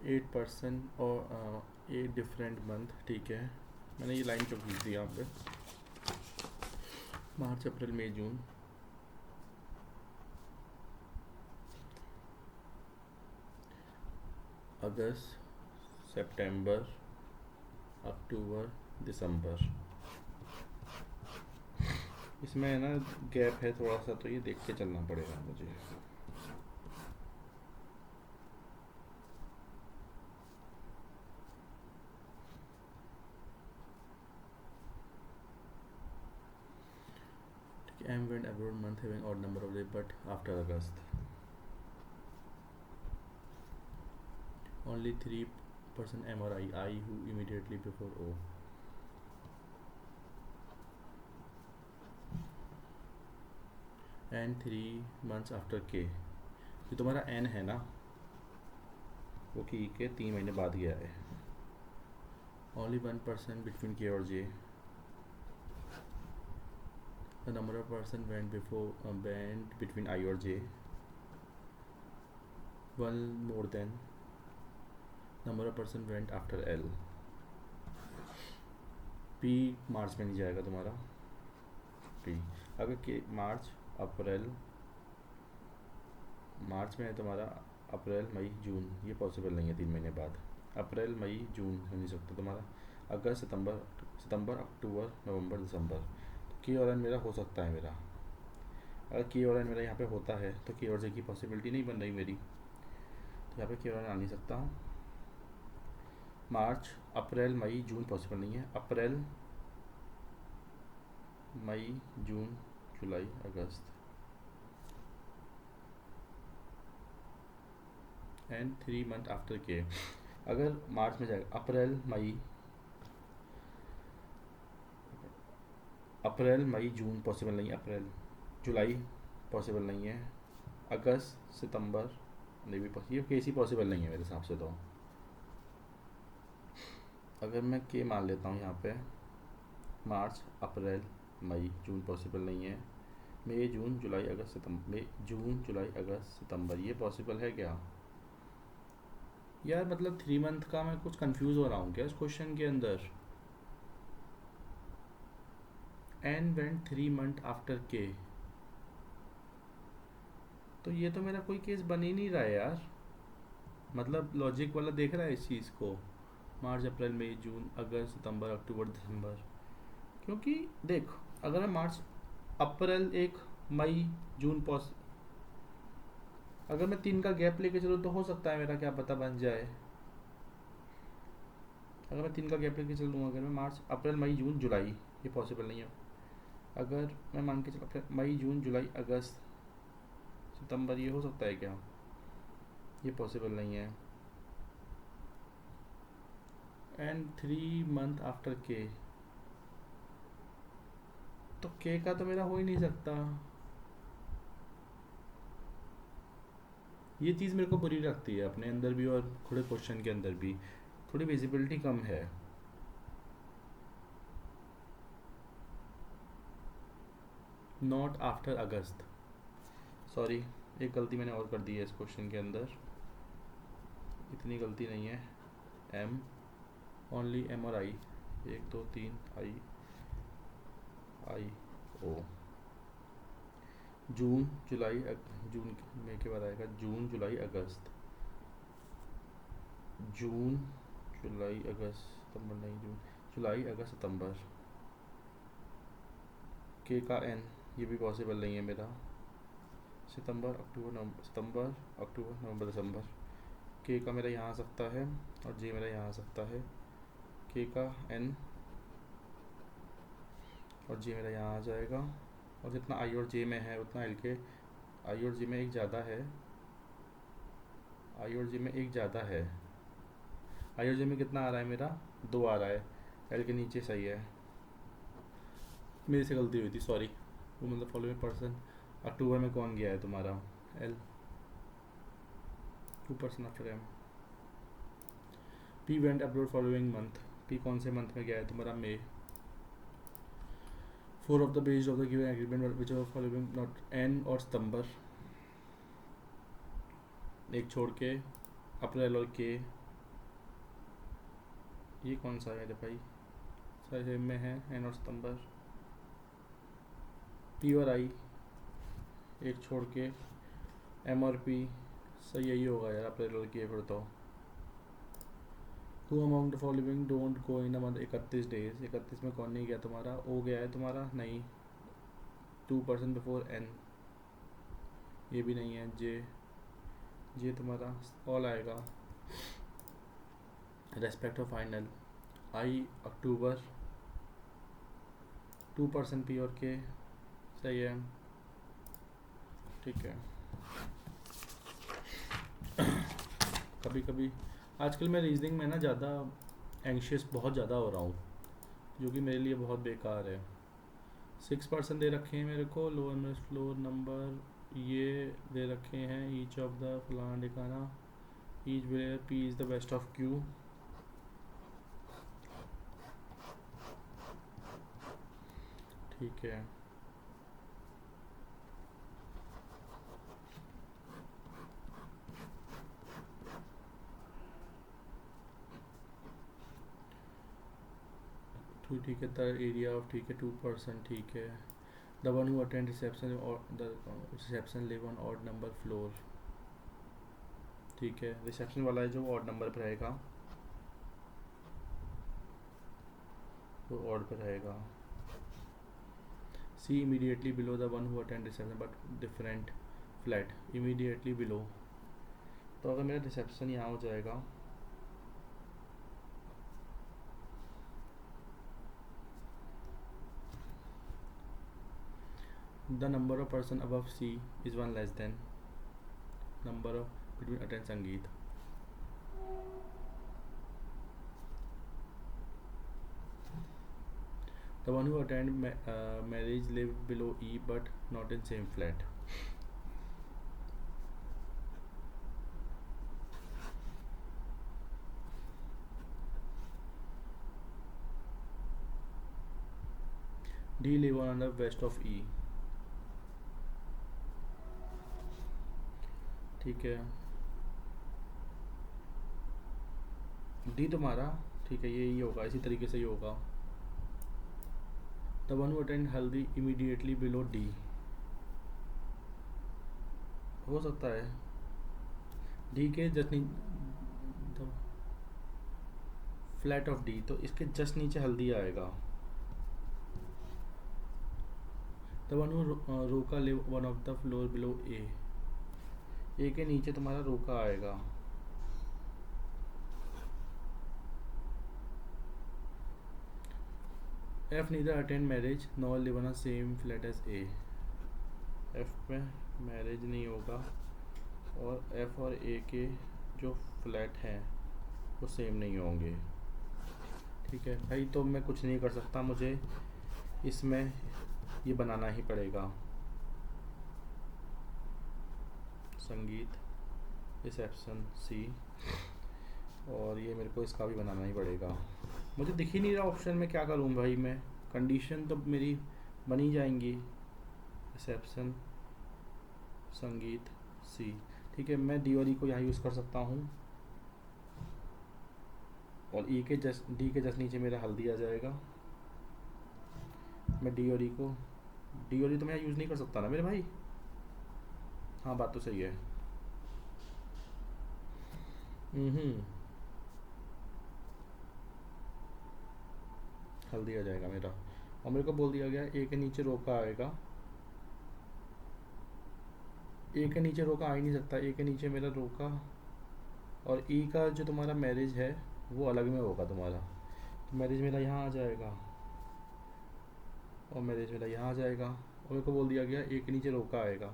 8% और 8 डिफरेंट मंथ, ठीक है। मैंने ये लाइन चुप लिख दी यहाँ पे। मार्च अप्रैल मई जून, अगस्त सितंबर अक्टूबर दिसंबर। इसमें है ना गैप है थोड़ा सा, तो ये देख के चलना पड़ेगा मुझे। M went abroad month having odd number of days but after August. Only 3% M or I who immediately before O. And 3 months after K. जो तुम्हारा N है ना, वो की के 3 महीने बाद गया है। Only 1% between K और J. The number of person went between I और J. One more than number of person went after L. P मार्च में नहीं जाएगा तुम्हारा P। अगर के मार्च अप्रैल, मार्च में है तुम्हारा, अप्रैल मई जून, ये पॉसिबल नहीं है 3 महीने बाद। अप्रैल मई जून हो नहीं सकता तुम्हारा। अगस्त सितंबर अक्टूबर नवंबर दिसंबर, तो के और एन मेरा हो सकता है मेरा। अगर के और एन मेरा यहाँ पे होता है तो के और जे की पॉसिबिलिटी नहीं बन रही मेरी, तो यहाँ पे के और एन आ नहीं सकता हूँ। मार्च अप्रैल मई जून पॉसिबल नहीं है। अप्रैल मई जून जुलाई अगस्त एंड 3 मंथ आफ्टर के। अगर मार्च में जाएगा अप्रैल मई जून पॉसिबल नहीं है, अप्रैल जुलाई पॉसिबल नहीं है, अगस्त सितंबर नहीं भी ये केस ही पॉसिबल नहीं है मेरे हिसाब से। तो अगर मैं के मान लेता हूँ यहाँ पे, मार्च अप्रैल मई जून पॉसिबल नहीं है, मई जून जुलाई अगस्त सितंबर, मई जून जुलाई अगस्त सितंबर, ये पॉसिबल है क्या यार? मतलब 3 मंथ का मैं कुछ कंफ्यूज हो रहा हूँ क्या इस क्वेश्चन के अंदर? एन वेंट 3 मंथ आफ्टर के, तो ये तो मेरा कोई केस बन ही नहीं रहा है यार। मतलब लॉजिक वाला देख रहा है इस चीज़ को, मार्च अप्रैल मई जून अगस्त सितंबर अक्टूबर दिसंबर। क्योंकि देख, अगर मैं मार्च अप्रैल 1 मई जून अगर मैं 3 का गैप लेके चलूँ तो हो सकता है मेरा क्या पता बन जाए। अगर मैं 3 का गैप लेके चलूँ, अगर मैं मार्च अप्रैल मई जून जुलाई, ये पॉसिबल नहीं है। अगर मैं मान के चलूँ मई जून जुलाई अगस्त सितंबर, ये हो सकता है क्या? ये पॉसिबल नहीं है। एंड 3 मंथ आफ्टर के, तो के का तो मेरा हो ही नहीं सकता। ये चीज़ मेरे को बुरी लगती है अपने अंदर भी और थोड़े क्वेश्चन के अंदर भी, थोड़ी विजिबिलिटी कम है। नॉट आफ्टर अगस्त, सॉरी, एक गलती मैंने और कर दी है इस क्वेश्चन के अंदर। इतनी गलती नहीं है। एम, ओनली एम और आई, 1 2 3 आई आई ओ। जून जुलाई जून मई के बाद आएगा जून जुलाई अगस्त, जून जुलाई अगस्त सितंबर नहीं, जून जुलाई अगस्त सितंबर। के का एन, ये भी पॉसिबल नहीं है मेरा। सितंबर अक्टूबर नवंबर दिसंबर, के का मेरा यहाँ आ सकता है और जे मेरा यहाँ आ सकता है। के का एन और जे मेरा यहाँ आ जाएगा, और जितना आई और जे में है उतना एल के, आई और जे में एक ज़्यादा है, आई और जे में एक ज़्यादा है। आई और जे में कितना आ रहा है मेरा? 2 आ रहा है, एल के नीचे सही है। मेरे से गलती हुई थी, सॉरी। वो मतलब फॉलोइंग पर्सन अक्टूबर में कौन गया है तुम्हारा? L 2% after M. P went upload following month. P कौन से मंथ में गया है तुम्हारा? मई। 4 of the page of the given agreement which are following not N और सितंबर, एक छोड़ के अप्रैल और के। ये कौन सा है रे भाई? सारे में है एन और सितंबर। पी और आई एक छोड़ के, एम और पी। सही यही होगा यार, अप्रैल और के। फिर तो who amount the following don't go in a month 31 days. 31 में कौन नहीं गया तुम्हारा? ओ गया है तुम्हारा? नहीं। 2% बिफोर एन, ये भी नहीं है। जे, जे तुम्हारा ऑल आएगा। Respect of final I October, 2% P और के। सही है, ठीक है। कभी कभी आजकल मैं रीजनिंग में ना ज़्यादा एंशियस बहुत ज़्यादा हो रहा हूँ, जो कि मेरे लिए बहुत बेकार है। 6% दे रखे हैं मेरे को। लोअर में फ्लोर नंबर ये दे रखे हैं। ईच ऑफ द फलाना ठिकाना, each where P is the best of Q. ठीक है, ठीक है। द एरिया ऑफ, ठीक है, 2%। ठीक है। The one who attend reception और the reception live on odd number floor. ठीक है, रिसेप्शन वाला है जो ऑड नंबर पर रहेगा, वो ऑड पर रहेगा। C immediately below the one who attend reception but different flat. Immediately below, तो अगर मेरा रिसेप्शन यहाँ हो जाएगा, the number of person above C is 1 less than number of between attend Sangeet. The one who attend marriage live below E but not in same flat. D live on the west of E. ठीक है, D तुम्हारा, ठीक है, यही होगा, इसी तरीके से ही होगा। द वन हु अटेंड हल्दी इमीडिएटली बिलो डी, हो सकता है डी के जस्ट फ्लैट ऑफ डी, तो इसके जस्ट नीचे हल्दी आएगा। The one who Roka live one of the floor below A के नीचे तुम्हारा रोका आएगा। F neither attend marriage nor live on same flat as A. F में मैरिज नहीं होगा और एफ और ए के जो फ्लैट हैं वो सेम नहीं होंगे। ठीक है भाई, तो मैं कुछ नहीं कर सकता, मुझे इसमें ये बनाना ही पड़ेगा। संगीत रिसेप्शन सी, और ये मेरे को इसका भी बनाना ही पड़ेगा। मुझे दिख ही नहीं रहा ऑप्शन में, क्या करूँ भाई मैं? कंडीशन तो मेरी बनी जाएंगी। रिसेप्शन संगीत सी, ठीक है। मैं डी और ई को यहाँ यूज़ कर सकता हूँ, और ई के जस्ट, डी के जस्ट नीचे मेरा हल्दी आ जाएगा। मैं डी और ई को, डी और ई तो मैं यूज़ नहीं कर सकता ना मेरे भाई। हाँ, बात तो सही है। हल्दी आ जाएगा मेरा, और मेरे को बोल दिया गया ए के नीचे रोका आएगा। ए के नीचे रोका आ ही नहीं सकता, ए के नीचे मेरा रोका, और ई का जो तुम्हारा मैरिज है वो अलग में होगा तुम्हारा, तो मैरिज मेरा यहाँ आ जाएगा, और मैरिज मेरा यहाँ आ जाएगा। और मेरे को बोल दिया गया ए के नीचे रोका आएगा,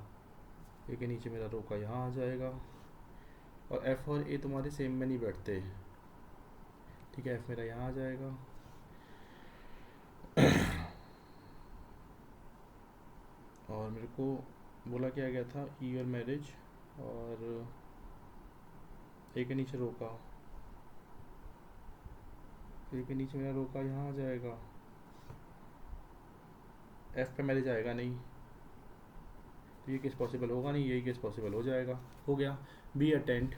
ए के नीचे मेरा रोका यहाँ आ जाएगा, और एफ और ए तुम्हारे सेम में नहीं बैठते। ठीक है, एफ मेरा यहाँ आ जाएगा। और मेरे को बोला क्या गया था ईयर मैरिज, और ए के नीचे रोका, ए के नीचे मेरा रोका यहाँ आ जाएगा, एफ पे मैरिज आएगा नहीं, तो ये केस पॉसिबल होगा नहीं, यही केस पॉसिबल हो जाएगा, हो गया। बी अटेंड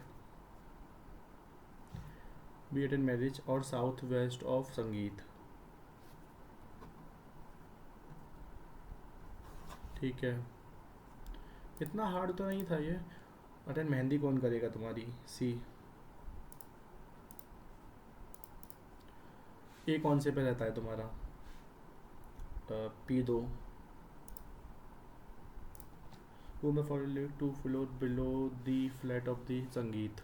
मैरिज और साउथ वेस्ट ऑफ संगीत, ठीक है, इतना हार्ड तो नहीं था ये। अटेंड मेहंदी कौन करेगा तुम्हारी, सी। ए कौन से पे रहता है तुम्हारा, पी दो। रूम में for live 2 floor below the flat of the Sangeet,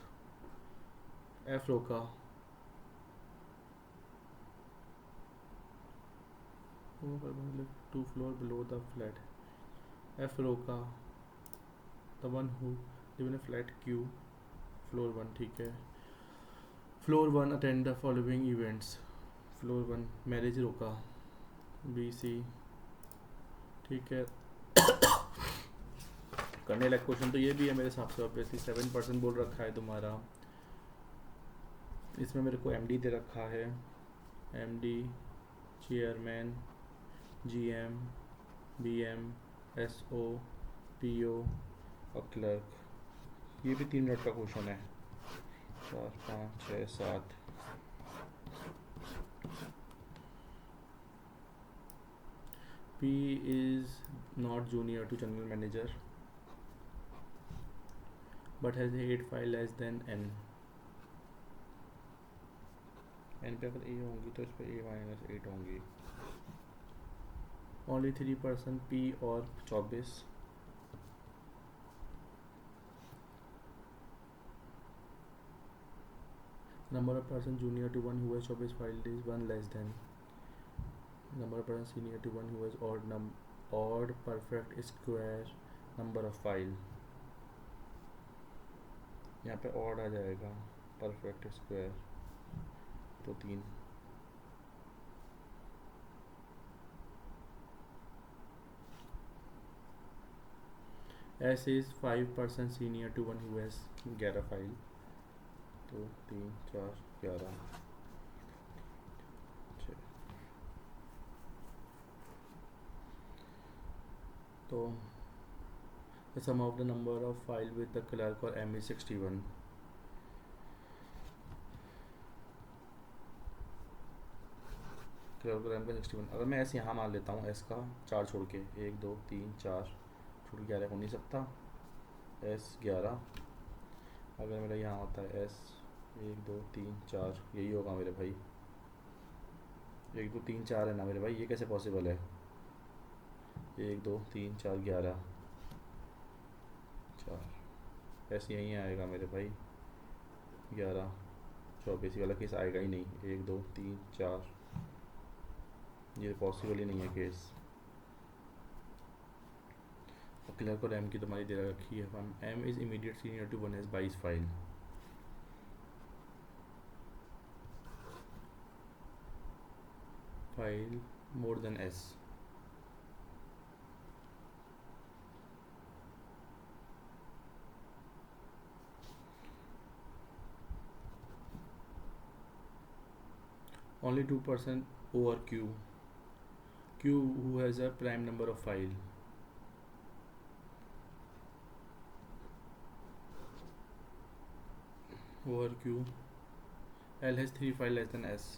F roka. Room पर live 2 floor below the flat, F roka. The one who live in a flat Q, floor 1, ठीक है। Floor 1 attend the following events, floor 1 marriage roka, B C, ठीक है। करने लायक question तो ये भी है मेरे हिसाब से, ऑब्वियसली 7% बोल रखा है तुम्हारा, इसमें मेरे को एमडी दे रखा है, MD, chairman, GM, BM, SO, PO और क्लर्क। ये भी 3 मिनट का क्वेश्चन है, 4 5 6 7। P is not junior to general manager but has 8 file less than N. N पे अगर A होंगी तो इस पे A-8 होंगी। Only 3% P और 24। Number of person junior to one who has 24 file is 1 less than. Number of person senior to one who has odd perfect square number of file। यहाँ पे odd आ जाएगा, perfect square तो 3। S is 5% senior to one who has 11 file, तो 3 4 11 6। तो the sum of the number of file with the clerk or M is 61। Clerk और M का 61। अगर मैं S यहाँ मान लेता हूँ, S का 4 छोड़ के, 1 2 3 4 छोड़ के 11 हो नहीं सकता, S 11। अगर मेरा यहाँ होता है S 1 2 3 4, यही होगा मेरे भाई, 1 2 3 4 है ना मेरे भाई, ये कैसे पॉसिबल है, 1 2 3 4 11 4, ऐसे यहीं आएगा मेरे भाई 11 24, वाला केस आएगा ही नहीं, 1 2 3 4, ये पॉसिबल ही नहीं है केस। और क्लर्क और एम की तुम्हारी दे रखी है, M is immediate senior to one has 22 file, file more than S. Only 2% over Q, Q who has a prime number of file, over Q, L has 3 file less than S।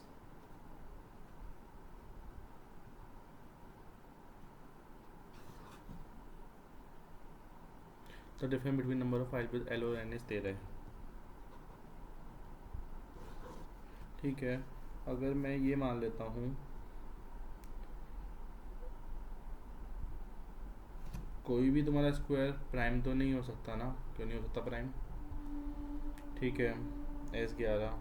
The difference between number of file with L और N is 13। ठीक है, अगर मैं ये मान लेता हूँ, कोई भी तुम्हारा स्क्वायर प्राइम तो नहीं हो सकता ना, क्यों नहीं हो सकता प्राइम, ठीक है। S 11,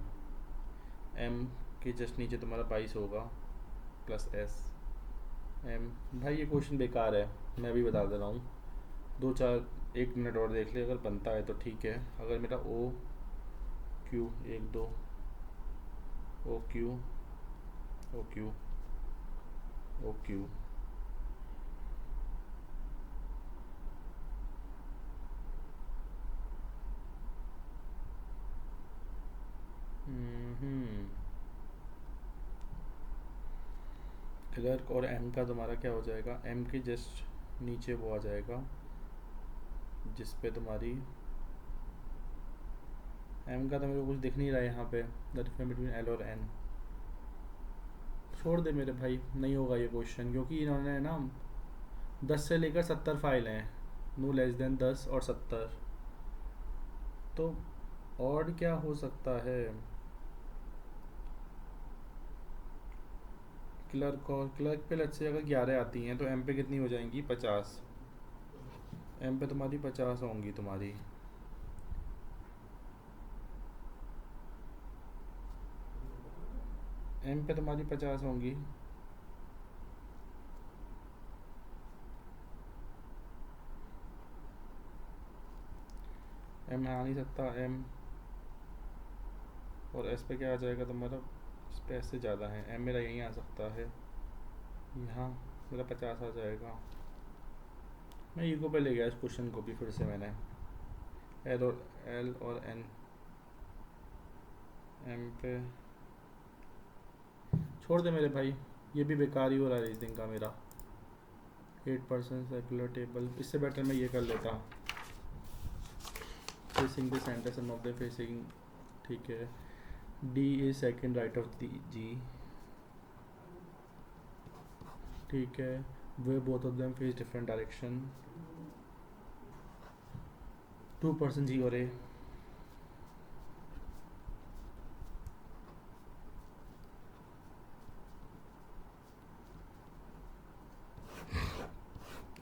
M के जस्ट नीचे तुम्हारा 22 होगा प्लस S M। भाई ये क्वेश्चन बेकार है, मैं भी बता दे रहा हूँ, 1 मिनट और देख ले, अगर बनता है तो ठीक है। अगर मेरा O Q 1 2 O Q O Q O Q clerk और एम का तुम्हारा क्या हो जाएगा, एम के जस्ट नीचे वो आ जाएगा जिस पे तुम्हारी एम का तो मेरे को कुछ दिख नहीं रहा है यहाँ पे, द डिफरेंस बिटवीन एल और एन। छोड़ दे मेरे भाई, नहीं होगा ये क्वेश्चन, क्योंकि इन्होंने ना 10 से लेकर 70 फाइल हैं, नो लेस देन 10 और 70, तो और क्या हो सकता है। क्लर्क और क्लर्क पे लेट्स से अगर 11 आती हैं तो एम पे कितनी हो जाएंगी, 50। एम पे तुम्हारी 50 होंगी तुम्हारी, एम पे तुम्हारी 50 होंगी। एम आ नहीं सकता एम, और एस पे क्या आ जाएगा तुम्हारा, इस पे एस से ज़्यादा है, एम मेरा यहीं आ सकता है, यहाँ मेरा 50 आ जाएगा। मैं ईगो पे ले गया इस क्वेश्चन को भी फिर से मैंने, एल और एन एम पे, छोड़ दे मेरे भाई, ये भी बेकार ही हो रहा है रीजनिंग का मेरा। 8% सर्कुलर टेबल, इससे बेटर मैं ये कर लेता, facing the center some of the facing, ठीक है। D is second right of the G, ठीक है। They both of them face different direction, 2% G और ए,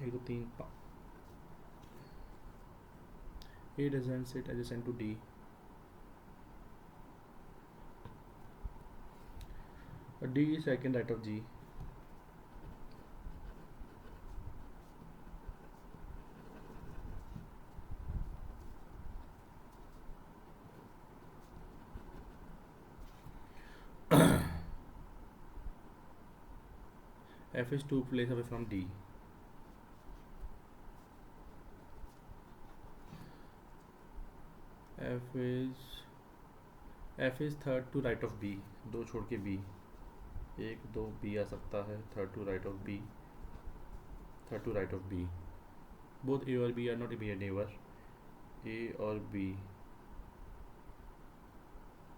एक दो तीन A doesn't sit adjacent to D, D is second right of G, F is 2 place away from D. F is third to right of B. दो छोड़ के B, एक दो B आ सकता है, third to right of B, third to right of B. Both A और B are not immediate neighbor. A और B,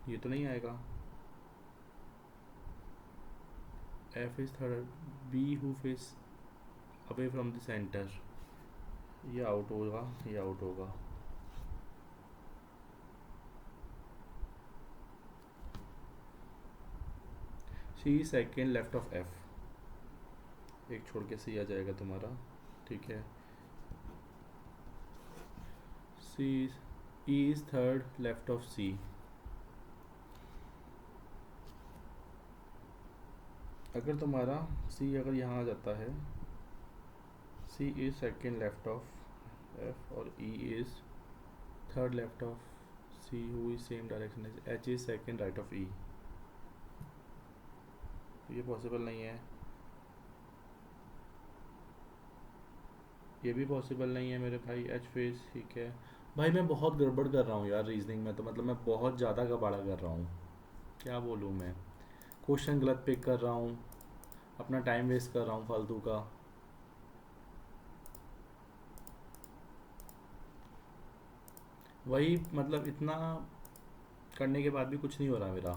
ये तो नहीं आएगा। F is third, B who face away from the center, ये आउट होगा, ये आउट होगा। C second left of F, एक छोड़ के C आ जाएगा तुम्हारा, ठीक है। E is third left of C, अगर तुम्हारा C अगर यहाँ आ जाता है, C is second left of F और E is third left of C who is same direction as H is second right of E, तो ये पॉसिबल नहीं है, ये भी पॉसिबल नहीं है मेरे भाई। H फेस, ठीक है भाई, मैं बहुत गड़बड़ कर रहा हूँ यार रीजनिंग में, तो मतलब मैं बहुत ज़्यादा गबाड़ा कर रहा हूँ, क्या बोलूँ मैं, क्वेश्चन गलत पिक कर रहा हूँ, अपना टाइम वेस्ट कर रहा हूँ फालतू का। वही मतलब इतना करने के बाद भी कुछ नहीं हो रहा, मेरा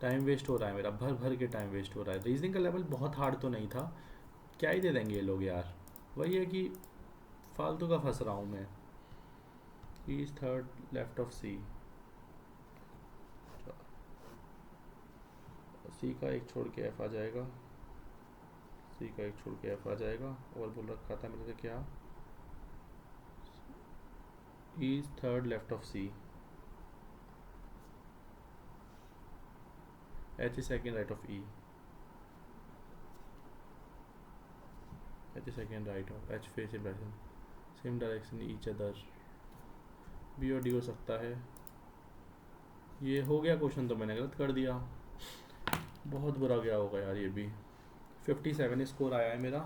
टाइम वेस्ट हो रहा है, मेरा भर भर के टाइम वेस्ट हो रहा है। रीजनिंग का लेवल बहुत हार्ड तो नहीं था, क्या ही दे देंगे ये लोग यार, वही है कि फालतू का फंस रहा हूँ मैं। E is third left of C, C का एक छोड़ के एफ आ जाएगा, सी का एक छोड़ के एफ आ जाएगा, और बोल रखा था मेरे से क्या, E is third left of C, H is second right of E, H is second right of H face in direction same direction each other, B और डी हो सकता है। ये हो गया क्वेश्चन, तो मैंने गलत कर दिया, बहुत बुरा गया होगा यार ये भी। 57 स्कोर आया है मेरा,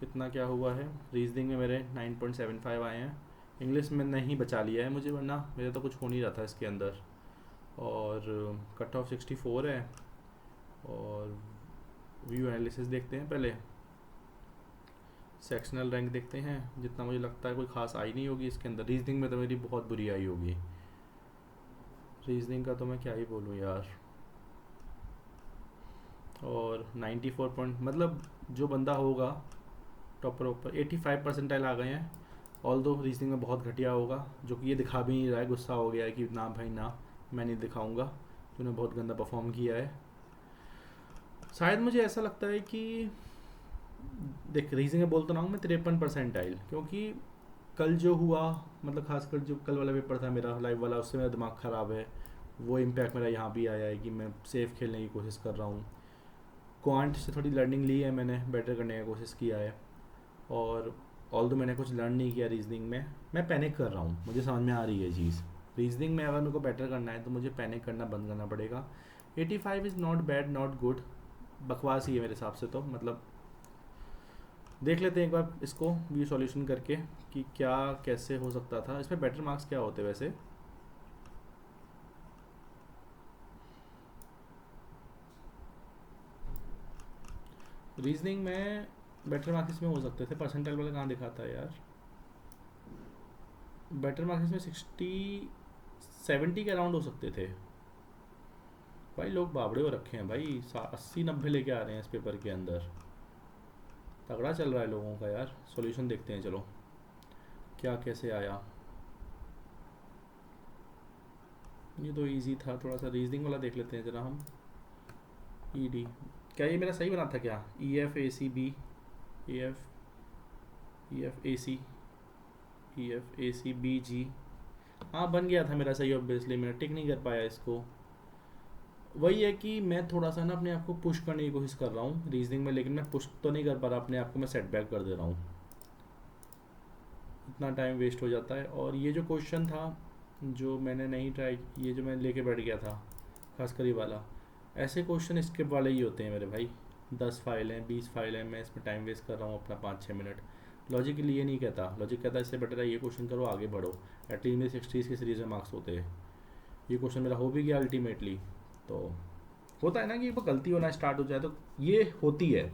कितना क्या हुआ है, रीजनिंग में मेरे 9.75 आए हैं, इंग्लिश में नहीं बचा लिया है मुझे, वरना मेरा तो कुछ हो नहीं रहा था इसके अंदर, और कट ऑफ 64 है। और व्यू एनालिसिस देखते हैं पहले, सेक्शनल रैंक देखते हैं। जितना मुझे लगता है कोई खास आई नहीं होगी इसके अंदर। रीजनिंग में तो मेरी बहुत बुरी आई होगी, रीजनिंग का तो मैं क्या ही बोलूँ यार। और 94 पॉइंट, मतलब जो बंदा होगा टॉपर ऊपर 85 परसेंटाइल आ गए हैं। ऑल दो रीजनिंग में बहुत घटिया होगा, जो कि ये दिखा भी नहीं रहा है। गुस्सा हो गया है कि ना भाई ना, मैं नहीं दिखाऊंगा, तूने बहुत गंदा परफॉर्म किया है। शायद मुझे ऐसा लगता है कि देख, रीजनिंग में बोलता रहा हूँ मैं 53 परसेंटाइल, क्योंकि कल जो हुआ, मतलब खासकर जो कल वाला पेपर था मेरा लाइव वाला, उससे मेरा दिमाग ख़राब है। वो इम्पैक्ट मेरा यहाँ भी आया है कि मैं सेफ खेलने की कोशिश कर रहा हूँ। क्वांट से थोड़ी लर्निंग ली है मैंने, बेटर करने की कोशिश किया है। और ऑल दो मैंने कुछ लर्न नहीं किया रीजनिंग में, मैं पैनिक कर रहा हूँ। मुझे समझ में आ रही है चीज़, रीजनिंग में अगर मेरे को बेटर करना है तो मुझे पैनिक करना बंद करना पड़ेगा। 85 is not bad not good, बकवास ही है मेरे हिसाब से तो। मतलब देख लेते हैं एक बार इसको भी सॉल्यूशन करके कि क्या कैसे हो सकता था। इसमें बेटर मार्क्स क्या होते वैसे? रीजनिंग में बेटर मार्क्स इसमें हो सकते थे, परसेंटाइल वाला कहाँ दिखाता है यार। बेटर मार्क्स में 70 के अराउंड हो सकते थे। भाई लोग बाबड़े हो रखे हैं भाई, 80-90 लेके आ रहे हैं इस पेपर के अंदर। तगड़ा चल रहा है लोगों का यार। सॉल्यूशन देखते हैं चलो क्या कैसे आया। ये तो इजी था थोड़ा सा, रीजनिंग वाला देख लेते हैं जरा हम। ईडी, क्या ये मेरा सही बना था क्या? EFACB, EFAC, EFACBG, हाँ बन गया था मेरा सही। ऑब्वियसली मैंने टिक नहीं कर पाया इसको। वही है कि मैं थोड़ा सा ना अपने आप को पुश करने की कोशिश कर रहा हूँ रीजनिंग में, लेकिन मैं पुश तो नहीं कर पा रहा अपने आप को, मैं सेटबैक कर दे रहा हूँ। इतना टाइम वेस्ट हो जाता है। और ये जो क्वेश्चन था जो मैंने नहीं ट्राई, ये जो मैं लेके बैठ गया था खासकर ये वाला, ऐसे क्वेश्चन स्किप वाले ही होते हैं मेरे भाई। 10 फाइल हैं, 20 फाइल हैं, मैं इसमें टाइम वेस्ट कर रहा हूँ अपना 5-6 मिनट। लॉजिक के लिए नहीं कहता, लॉजिक कहता है इससे बेटर है ये क्वेश्चन करो आगे बढ़ो। एटलीस्ट मेरे 60 की सीरीज में मार्क्स होते हैं। ये क्वेश्चन मेरा हो भी गया अल्टीमेटली। तो होता है ना कि गलती होना स्टार्ट हो जाए तो ये होती है।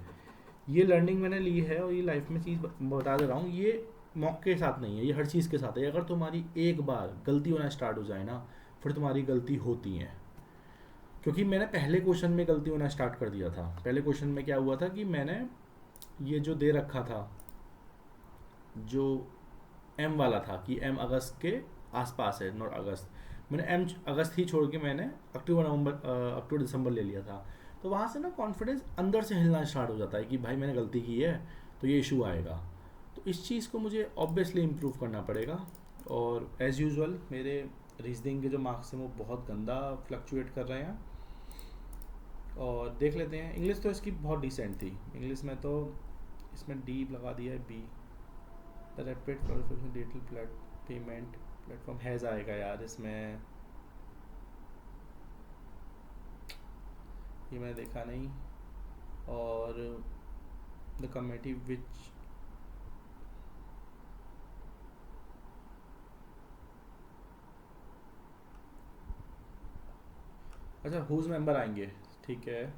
ये लर्निंग मैंने ली है और ये लाइफ में चीज़ बता दे रहा हूँ, ये मौके के साथ नहीं है, ये हर चीज़ के साथ है। अगर तुम्हारी एक बार गलती होना स्टार्ट हो जाए ना, फिर तुम्हारी गलती होती है। क्योंकि मैंने पहले क्वेश्चन में गलती होना स्टार्ट कर दिया था। पहले क्वेश्चन में क्या हुआ था कि मैंने ये जो दे रखा था, जो एम वाला था कि एम अगस्त के आसपास है, नॉट अगस्त, मैंने एम अगस्त ही छोड़ के मैंने अक्टूबर दिसंबर ले लिया था। तो वहाँ से ना कॉन्फिडेंस अंदर से हिलना स्टार्ट हो जाता है कि भाई मैंने गलती की है तो ये इशू आएगा। तो इस चीज़ को मुझे ऑब्वियसली इम्प्रूव करना पड़ेगा। और एज़ यूजुअल मेरे रीजनिंग के जो मार्क्स हैं वो बहुत गंदा फ्लक्चुएट कर रहे हैं। और देख लेते हैं, इंग्लिश तो इसकी बहुत डिसेंट थी। इंग्लिश में तो इसमें डी लगा दिया है, B. The rapid processing digital payment platform has आएगा यार इसमें, ये मैंने देखा नहीं। और द कमेटी विच, अच्छा हुज मेंबर आएंगे, ठीक है।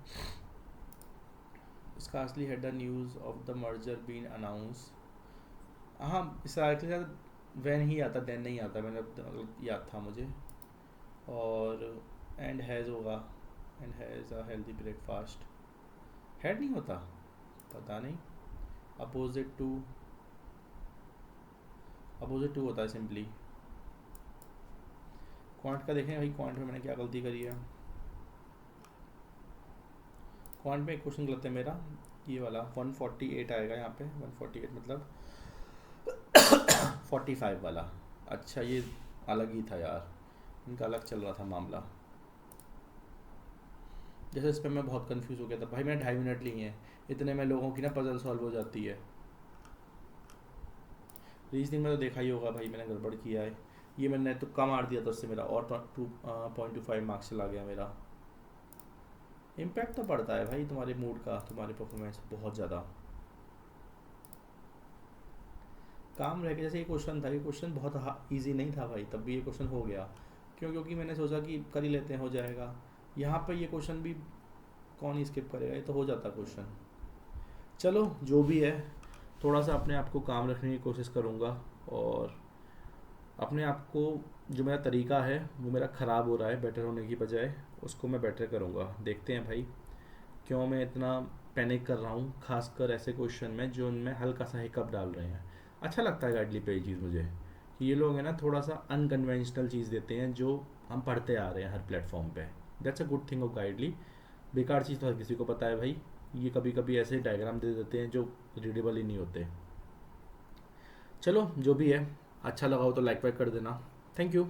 इसका असली header news of the merger been announce, हाँ इस आर्टिकल का वैन ही आता, देन नहीं आता, मैंने याद था मुझे। और एंड हैज़ होगा, and has a healthy breakfast, head नहीं होता, पता नहीं। अपोजिट टू, अपोजिट टू होता है सिंपली। क्वांट का देखें भाई, क्वांट में मैंने क्या गलती करी है। क्वांट में एक क्वेश्चन गलत है मेरा, ये वाला 148 आएगा यहाँ पे, 148 मतलब 45 वाला। अच्छा ये अलग ही था यार, इनका अलग चल रहा था मामला। जैसे इस पर मैं बहुत कंफ्यूज हो गया था भाई, मैंने 2.5 मिनट लिए हैं, इतने में लोगों की ना पजल सॉल्व हो जाती है। रीजनिंग में तो देखा ही होगा भाई मैंने गड़बड़ किया है। ये मैंने तुक्का मार दिया था, उससे मेरा और 2.25 मार्क्स चला गया मेरा। इम्पैक्ट तो पड़ता है भाई तुम्हारे मूड का, तुम्हारे परफॉर्मेंस बहुत ज़्यादा। काम रह गया, जैसे ये क्वेश्चन था, ये क्वेश्चन बहुत ईजी नहीं था भाई, तब भी ये क्वेश्चन हो गया। क्योंकि मैंने सोचा कि कर ही लेते हैं, हो जाएगा। यहाँ पे ये क्वेश्चन भी कौन ही स्किप करेगा, ये तो हो जाता क्वेश्चन। चलो जो भी है, थोड़ा सा अपने आप को काम रखने की कोशिश करूँगा, और अपने आप को, जो मेरा तरीका है वो मेरा ख़राब हो रहा है बेटर होने की बजाय, उसको मैं बेटर करूँगा। देखते हैं भाई क्यों मैं इतना पैनिक कर रहा हूँ, खासकर ऐसे क्वेश्चन में जो उनमें हल्का सा हिकअप डाल रहे हैं। अच्छा लगता है गाइडली पे ये चीज़ मुझे, कि ये लोग हैं ना थोड़ा सा अनकन्वेंशनल चीज़ देते हैं जो हम पढ़ते आ रहे हैं हर प्लेटफॉर्म पे। That's a good thing of गाइडली। बेकार चीज़ तो हर किसी को पता है भाई, ये कभी कभी ऐसे डायग्राम दे देते हैं जो रीडेबल ही नहीं होते। चलो जो भी है, अच्छा लगा हो तो लाइक वाइक कर देना। Thank you.